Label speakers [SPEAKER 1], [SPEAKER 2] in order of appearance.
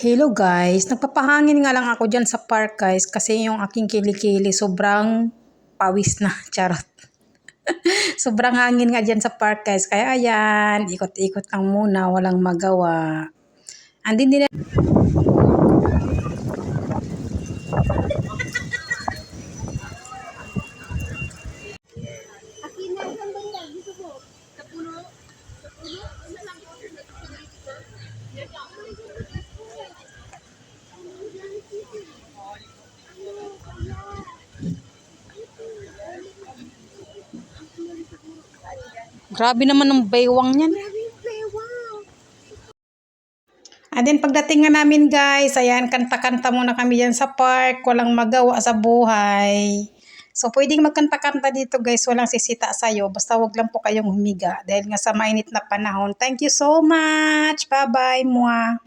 [SPEAKER 1] Hello guys, nagpapahangin nga lang ako dyan sa park guys kasi yung aking kilikili sobrang pawis na, charot. Sobrang hangin nga dyan sa park guys, kaya ayan, ikot-ikot lang muna, walang magawa. Andin din. Grabe naman ang baywang niyan. And then pagdating nga namin guys, ayan, kanta-kanta muna kami dyan sa park, walang magawa sa buhay. So pwedeng magkanta-kanta dito guys, walang sisita sa'yo, basta wag lang po kayong humiga dahil nga sa mainit na panahon. Thank you so much, bye-bye, mua.